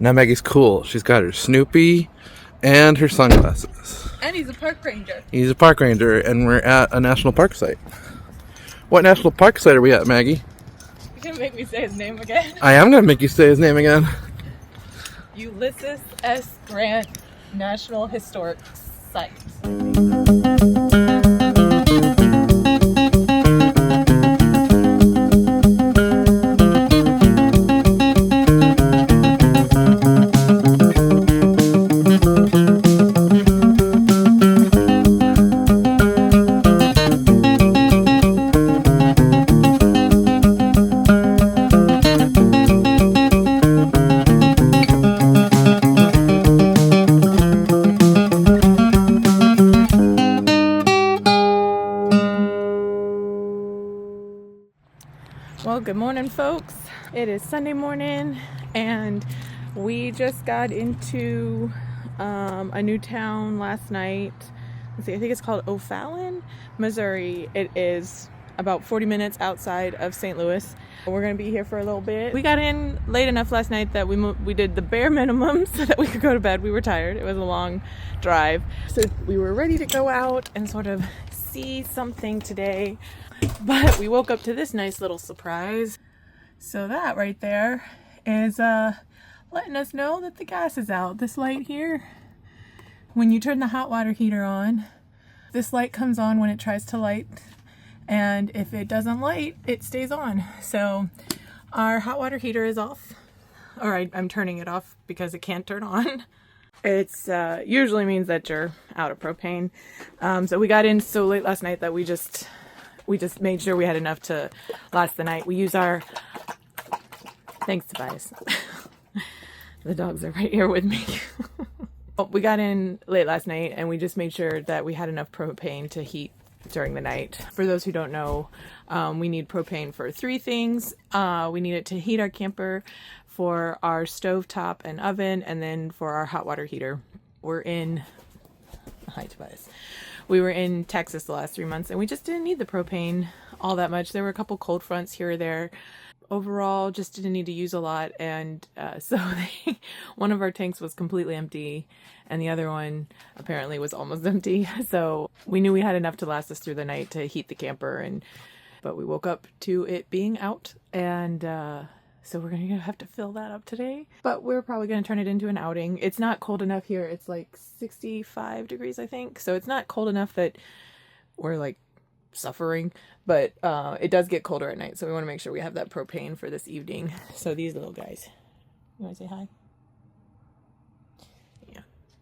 Now Maggie's cool. She's got her Snoopy and her sunglasses. And he's a park ranger. He's a park ranger, and we're at a national park site. What national park site are we at, Maggie? You're gonna make me say his name again. I am going to make you say his name again. Ulysses S. Grant National Historic Site. Well, good morning, folks. It is Sunday morning, and we just got into a new town last night. Let's see, I think it's called O'Fallon, Missouri. It is about 40 minutes outside of St. Louis. We're going to be here for a little bit. We got in late enough last night that we did the bare minimum so that we could go to bed. We were tired. It was a long drive. So we were ready to go out and sort of see something today. But we woke up to this nice little surprise. So that right there is letting us know that the gas is out. This light here, when you turn the hot water heater on, this light comes on when it tries to light. And if it doesn't light, it stays on. So our hot water heater is off. All right, I'm turning it off because it can't turn on. It's usually means that you're out of propane. So we got in so late last night that we just made sure we had enough to last the night. We use our, thanks Tobias. The dogs are right here with me. We got in late last night and we just made sure that we had enough propane to heat during the night. For those who don't know, we need propane for three things. We need it to heat our camper, for our stovetop and oven, and then for our hot water heater. Hi Tobias. We were in Texas the last 3 months and we just didn't need the propane all that much. There were a couple cold fronts here or there. Overall, just didn't need to use a lot. And one of our tanks was completely empty and the other one apparently was almost empty. So we knew we had enough to last us through the night to heat the camper. But we woke up to it being out, and so we're going to have to fill that up today. But we're probably going to turn it into an outing. It's not cold enough here. It's like 65 degrees, I think. So it's not cold enough that we're like suffering. But it does get colder at night. So we want to make sure we have that propane for this evening. So these little guys. You want to say hi? Yeah.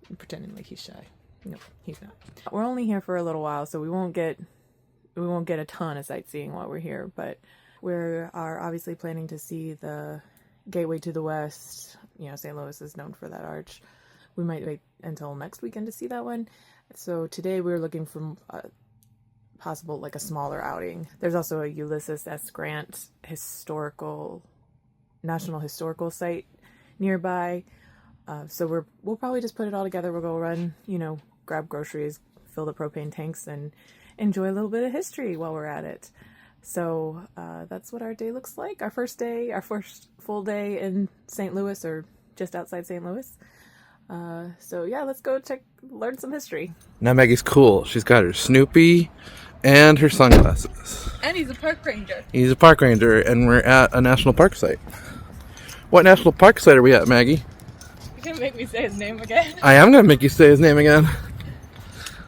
I'm pretending like he's shy. Nope, he's not. We're only here for a little while, so we won't get a ton of sightseeing while we're here. But we are obviously planning to see the Gateway to the West. You know, St. Louis is known for that arch. We might wait until next weekend to see that one. So today we're looking for possible, like a smaller outing. There's also a Ulysses S. Grant National Historical Site nearby. So we'll probably just put it all together. We'll go run, grab groceries, fill the propane tanks, and enjoy a little bit of history while we're at it. So that's what our day looks like. Our first full day in St. Louis, or just outside St. Louis. So yeah, let's go learn some history. Now Maggie's cool. She's got her Snoopy and her sunglasses. And he's a park ranger. He's a park ranger, and we're at a national park site. What national park site are we at, Maggie? You're gonna make me say his name again. I am going to make you say his name again.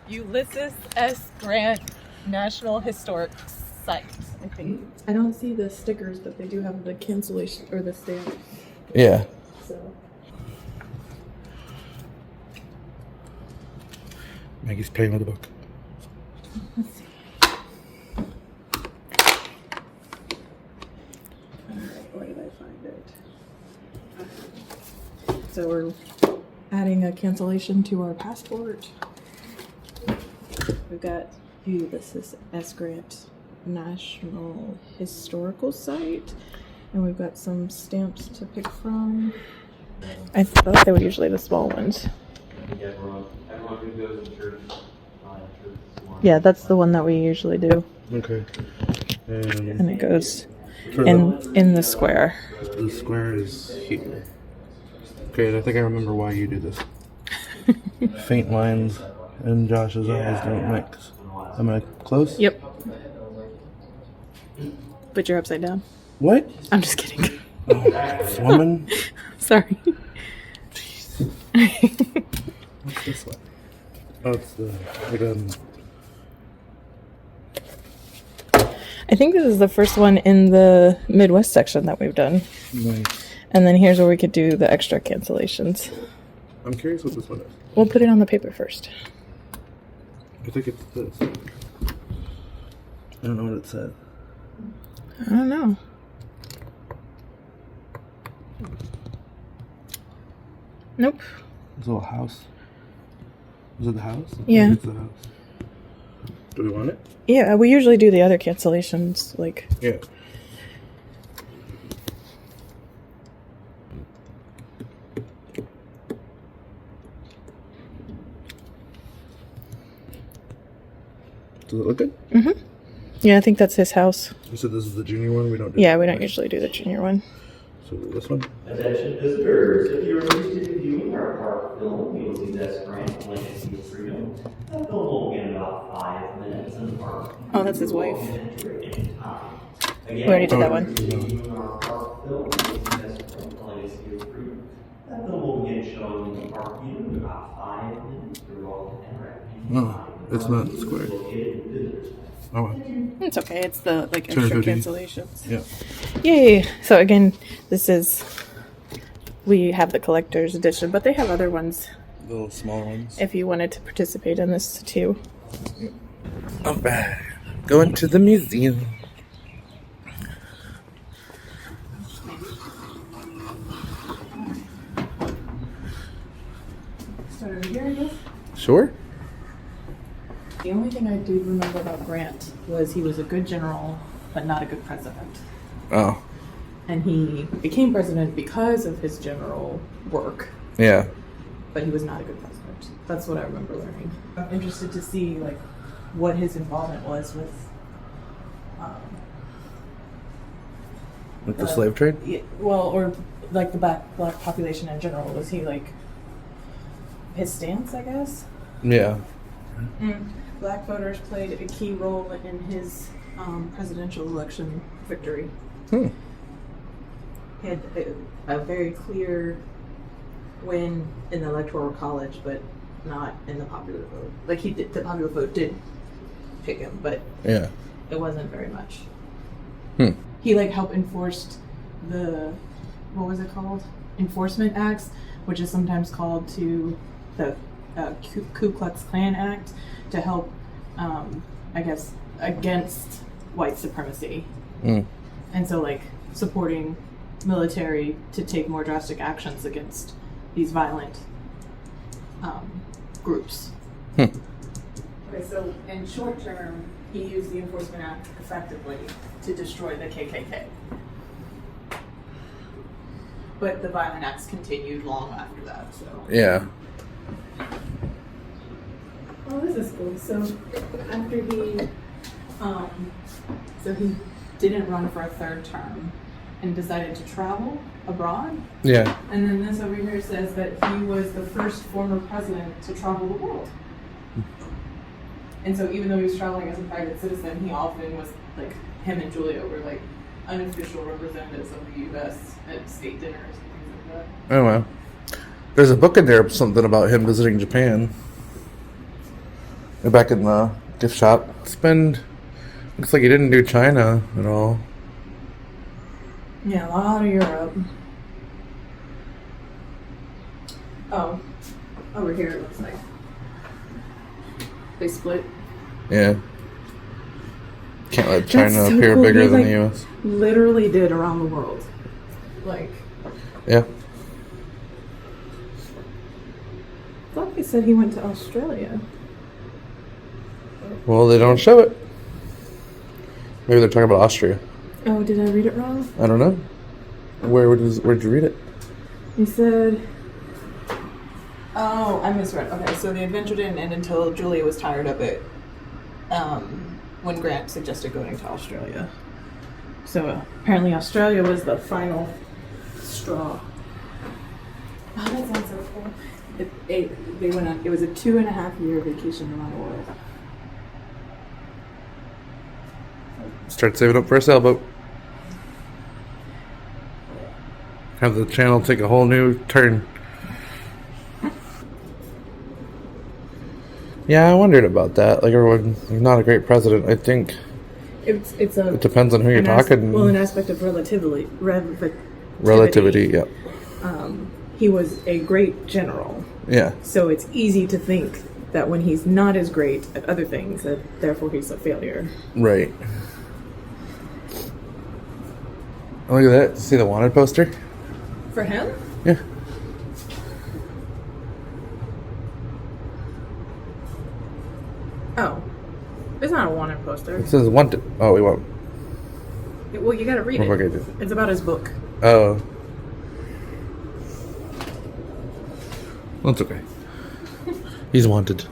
Ulysses S. Grant National Historic Site, I think. I don't see the stickers, but they do have the cancellation or the stamp. Yeah. So Maggie's playing with the book. let's see. Alright, where did I find it? So we're adding a cancellation to our passport. We've got Ulysses S. Grant National Historical Site, and we've got some stamps to pick from. I thought they were usually the small ones. Everyone who goes to church, Yeah, that's the one that we usually do. Okay. And it goes in the square. The square is here. Okay, I think I remember why you do this. Faint lines in Josh's eyes don't mix. Am I close? Yep. But you're upside down. What? I'm just kidding. Oh, woman. Sorry. Jeez. What's this one? Oh, it's the I think this is the first one in the Midwest section that we've done. Nice. And then here's where we could do the extra cancellations. I'm curious what this one is. We'll put it on the paper first. I think it's this. I don't know what it said. I don't know. Nope. It's a little house. Is it the house? Yeah. I think it's the house. Do we want it? Yeah, we usually do the other cancellations, like... Yeah. Does it look good? Mm-hmm. Yeah, I think that's his house. You said this is the junior one? We don't do Yeah, we don't usually do the junior one. So this one? Attention visitors, if you're interested in viewing our park film, Ulysses S. Grantwood, Freedom, that film will begin in about 5 minutes in the park. Oh, that's his wife. We already did that one. Our park film, Ulysses S. Grantwood, Freedom. That film will begin showing in the park view in about 5 minutes. You're welcome to enter at any time. It's not square. Located in visitors. Oh, well. It's okay. It's the like extra 250. cancellations. Yeah. Yay! So again, we have the collector's edition, but they have other ones Little smaller ones. if you wanted to participate in this too. All right. Going to the museum. Start over here, I guess. Sure. The only thing I do remember about Grant was he was a good general, but not a good president. Oh. And he became president because of his general work, Yeah. but he was not a good president. That's what I remember learning. I'm interested to see like what his involvement was with With the slave trade? or like the black population in general. Was he like his stance, I guess? Yeah. Black voters played a key role in his presidential election victory. Hmm. He had a very clear win in the electoral college, but not in the popular vote. Like the popular vote did pick him, but Yeah. it wasn't very much. Hmm. He like helped enforce the, what was it called? Enforcement Acts, which is sometimes called to the Ku Klux Klan Act, to help, I guess, against white supremacy. Mm. And so like supporting military to take more drastic actions against these violent groups. Okay, so in short term, he used the Enforcement Act effectively to destroy the KKK. But the violent acts continued long after that, so. Yeah. Oh, this is cool. So after he didn't run for a third term and decided to travel abroad. Yeah. And then this over here says that he was the first former president to travel the world. And so even though he was traveling as a private citizen, he often was like, him and Julia were like unofficial representatives of the U.S. at state dinners and things like that. Oh, wow. There's a book in there, something about him visiting Japan. Back in the gift shop. Looks like he didn't do China at all. Yeah, a lot of Europe. Oh, over here it looks like they split. Yeah. Can't let China That's so appear cool. bigger He, than like, the U.S. Literally did around the world. Like, Yeah. I thought they said he went to Australia. Well, they don't show it. Maybe they're talking about Austria. Oh, did I read it wrong? I don't know. Where'd you read it? He said... Oh, I misread. Okay, so the adventure didn't end until Julia was tired of it. When Grant suggested going to Australia. So apparently Australia was the final straw. Oh, that sounds so cool. They went on. It was a 2.5-year vacation around the world. Start saving up for a sailboat. Have the channel take a whole new turn. Yeah, I wondered about that. Like everyone, not a great president. I think It depends on who you're talking. An aspect of relativity. Relativity, yeah. He was a great general. Yeah. So it's easy to think that when he's not as great at other things, that therefore he's a failure. Right. Look at that. See the wanted poster? For him? Yeah. Oh. It's not a wanted poster. It says wanted. Oh, we won't. Well, you gotta read it. What book is it? It's about his book. Oh. That's okay. He's wanted.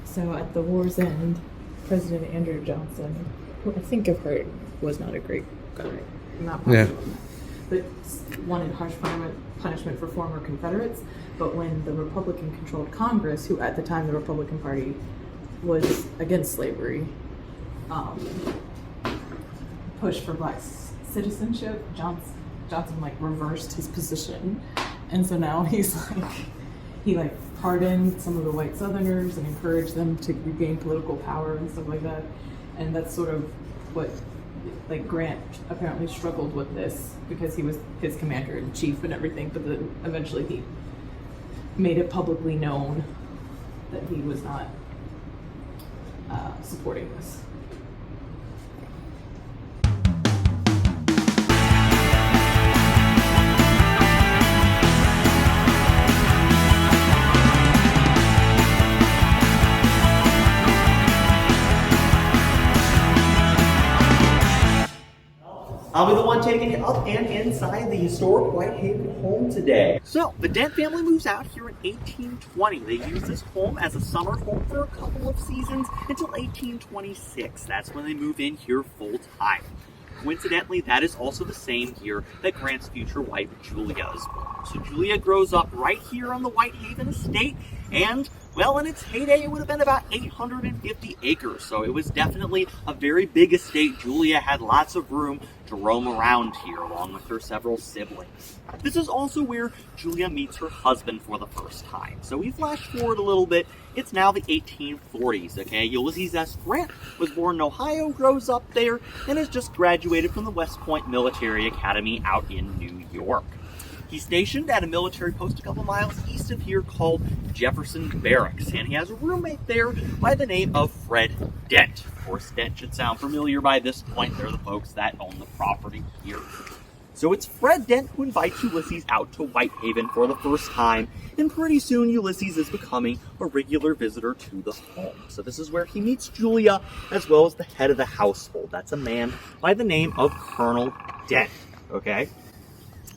So at the war's end, President Andrew Johnson, who I think I've heard was not a great guy, not popular, but wanted harsh punishment for former Confederates. But when the Republican-controlled Congress, who at the time the Republican Party was against slavery, pushed for black citizenship, Johnson like reversed his position, and so now he's like he pardoned some of the white Southerners and encouraged them to regain political power and stuff like that. And that's sort of what Grant apparently struggled with this because he was his commander in chief and everything, but then eventually he made it publicly known that he was not supporting this. I'll be the one taking you up and inside the historic Whitehaven home today. So, the Dent family moves out here in 1820. They use this home as a summer home for a couple of seasons until 1826. That's when they move in here full time. Coincidentally, that is also the same year that Grant's future wife, Julia, is born. So Julia grows up right here on the Whitehaven estate, and, well, in its heyday, it would have been about 850 acres. So it was definitely a very big estate. Julia had lots of room to roam around here, along with her several siblings. This is also where Julia meets her husband for the first time. So we flash forward a little bit. It's now the 1840s, okay? Ulysses S. Grant was born in Ohio, grows up there, and has just graduated from the West Point Military Academy out in New York. He's stationed at a military post a couple miles east of here called Jefferson Barracks, and he has a roommate there by the name of Fred Dent. Of course, Dent should sound familiar by this point. They're the folks that own the property here. So it's Fred Dent who invites Ulysses out to Whitehaven for the first time, and pretty soon Ulysses is becoming a regular visitor to the home. So this is where he meets Julia, as well as the head of the household. That's a man by the name of Colonel Dent, okay?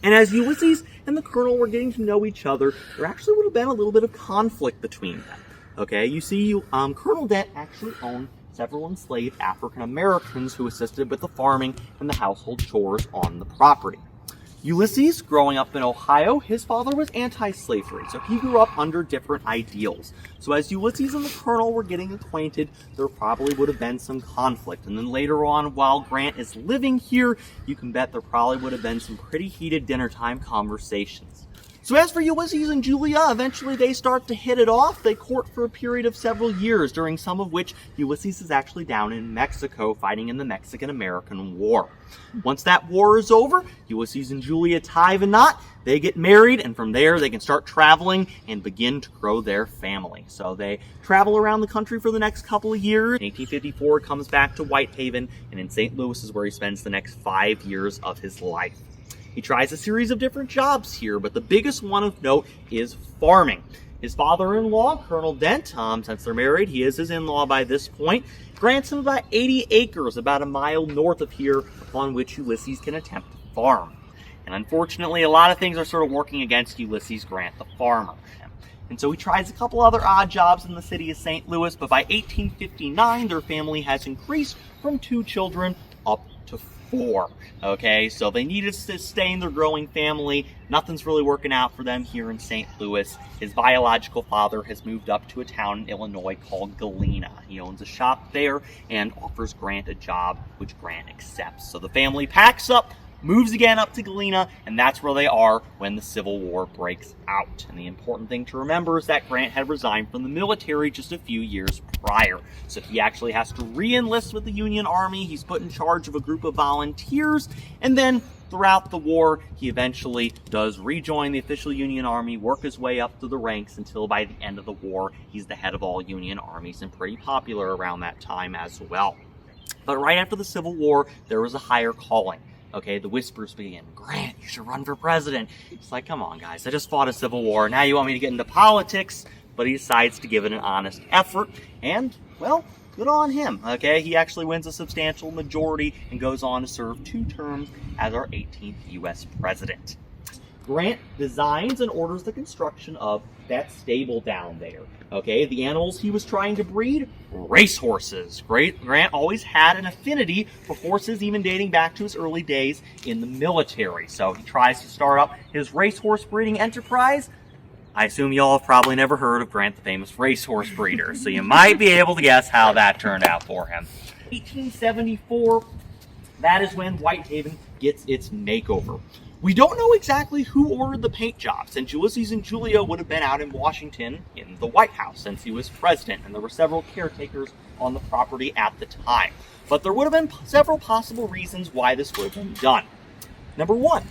And as Ulysses and the Colonel were getting to know each other, there actually would have been a little bit of conflict between them, okay? You see, Colonel Dent actually owned several enslaved African Americans who assisted with the farming and the household chores on the property. Ulysses, growing up in Ohio, his father was anti-slavery, so he grew up under different ideals. So as Ulysses and the Colonel were getting acquainted, there probably would have been some conflict. And then later on, while Grant is living here, you can bet there probably would have been some pretty heated dinner time conversations. So as for Ulysses and Julia, eventually they start to hit it off. They court for a period of several years, during some of which Ulysses is actually down in Mexico fighting in the Mexican-American War. Once that war is over, Ulysses and Julia tie the knot, they get married, and from there they can start traveling and begin to grow their family. So they travel around the country for the next couple of years. In 1854, comes back to Whitehaven, and in St. Louis is where he spends the next 5 years of his life. He tries a series of different jobs here, but the biggest one of note is farming. His father-in-law, Colonel Dent, since they're married, he is his in-law by this point, grants him about 80 acres about a mile north of here, upon which Ulysses can attempt to farm. And unfortunately, a lot of things are sort of working against Ulysses Grant, the farmer. And so he tries a couple other odd jobs in the city of St. Louis, but by 1859, their family has increased from 2 children up to 4. Okay, so they needed to sustain their growing family. Nothing's really working out for them here in St. Louis. His biological father has moved up to a town in Illinois called Galena. He owns a shop there and offers Grant a job, which Grant accepts. So the family packs up, moves again up to Galena, and that's where they are when the Civil War breaks out. And the important thing to remember is that Grant had resigned from the military just a few years prior. So he actually has to re-enlist with the Union Army. He's put in charge of a group of volunteers, and then throughout the war, he eventually does rejoin the official Union Army, work his way up through the ranks until by the end of the war, he's the head of all Union armies and pretty popular around that time as well. But right after the Civil War, there was a higher calling. Okay, the whispers begin. Grant, you should run for president. It's like, come on, guys. I just fought a civil war. Now you want me to get into politics? But he decides to give it an honest effort. And, well, good on him. Okay, he actually wins a substantial majority and goes on to serve 2 terms as our 18th U.S. president. Grant designs and orders the construction of that stable down there. Okay, the animals he was trying to breed, racehorses. Grant always had an affinity for horses, even dating back to his early days in the military. So he tries to start up his racehorse breeding enterprise. I assume y'all have probably never heard of Grant, the famous racehorse breeder, so you might be able to guess how that turned out for him. 1874, that is when Whitehaven gets its makeover. We don't know exactly who ordered the paint job, since Ulysses and Julia would have been out in Washington in the White House since he was president, and there were several caretakers on the property at the time. But there would have been several possible reasons why this would have been done. Number 1,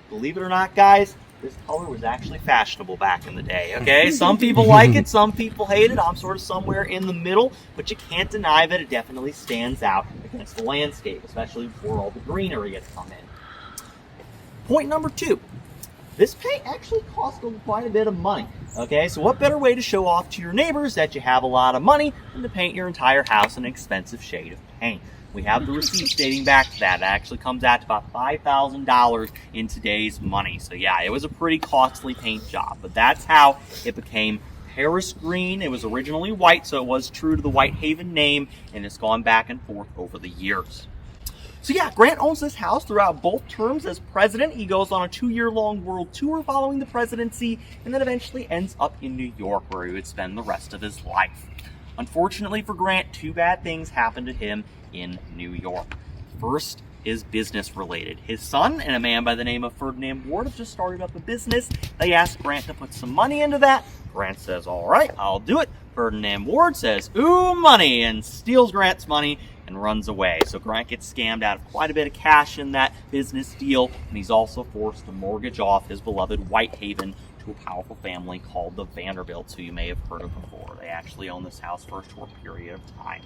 believe it or not, guys, this color was actually fashionable back in the day, okay? Some people like it, some people hate it. I'm sort of somewhere in the middle, but you can't deny that it definitely stands out against the landscape, especially before all the greenery has come in. Point number 2, this paint actually cost quite a bit of money, okay? So what better way to show off to your neighbors that you have a lot of money than to paint your entire house an expensive shade of paint? We have the receipts dating back to that. That actually comes out to about $5,000 in today's money. So yeah, it was a pretty costly paint job, but that's how it became Paris green. It was originally white, so it was true to the Whitehaven name, and it's gone back and forth over the years. So yeah, Grant owns this house throughout both terms as president. He goes on a 2-year-long world tour following the presidency, and then eventually ends up in New York, where he would spend the rest of his life. Unfortunately for Grant, 2 bad things happened to him in New York. First is business related. His son and a man by the name of Ferdinand Ward have just started up a business. They asked Grant to put some money into that. Grant says, all right, I'll do it. Ferdinand Ward says, ooh, money, and steals Grant's money and runs away. So Grant gets scammed out of quite a bit of cash in that business deal, and he's also forced to mortgage off his beloved Whitehaven to a powerful family called the Vanderbilts, who you may have heard of before. They actually own this house for a short period of time.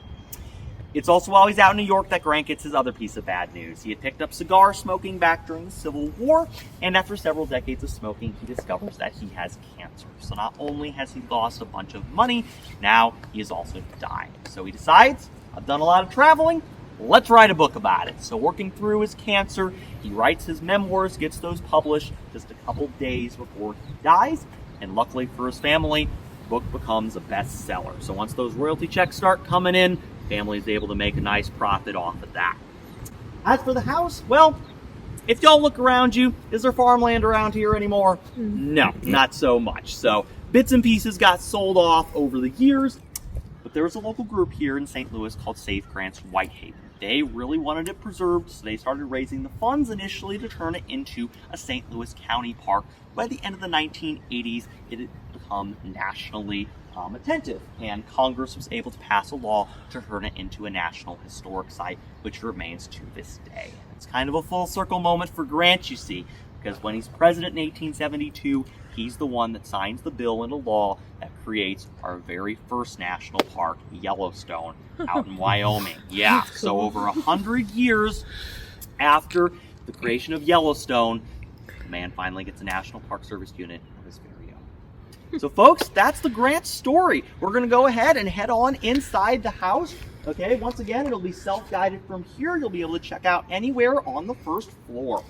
It's also while he's out in New York that Grant gets his other piece of bad news. He had picked up cigar smoking back during the Civil War, and after several decades of smoking, he discovers that he has cancer. So not only has he lost a bunch of money, now he has also died. So he decides, I've done a lot of traveling, let's write a book about it. So working through his cancer, he writes his memoirs, gets those published just a couple days before he dies, and luckily for his family, the book becomes a bestseller. So once those royalty checks start coming in, family is able to make a nice profit off of that. As for the house, well, if y'all look around you, is there farmland around here anymore? No, not so much. So bits and pieces got sold off over the years, but there was a local group here in St. Louis called Save Grant's Whitehaven. They really wanted it preserved, so they started raising the funds initially to turn it into a St. Louis County park. By the end of the 1980s, it had become nationally attentive, and Congress was able to pass a law to turn it into a National Historic Site, which remains to this day. It's kind of a full circle moment for Grant, you see, because when he's president in 1872, he's the one that signs the bill into law that creates our very first national park, Yellowstone, out in Wyoming. Yeah, so over 100 years after the creation of Yellowstone, the man finally gets a National Park Service unit of his very own. So folks, that's the Grant story. We're going to go ahead and head on inside the house. Okay, once again, it'll be self-guided from here. You'll be able to check out anywhere on the first floor.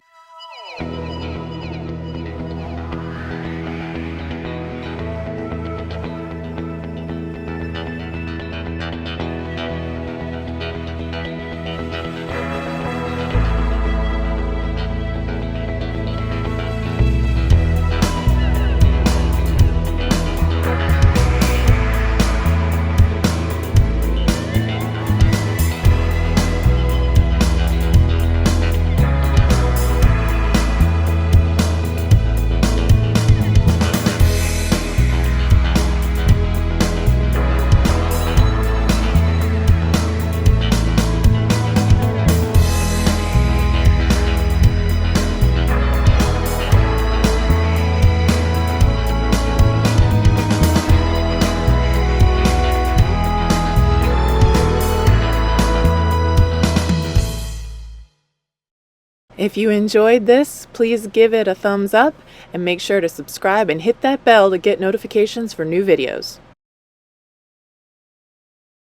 If you enjoyed this, please give it a thumbs up and make sure to subscribe and hit that bell to get notifications for new videos.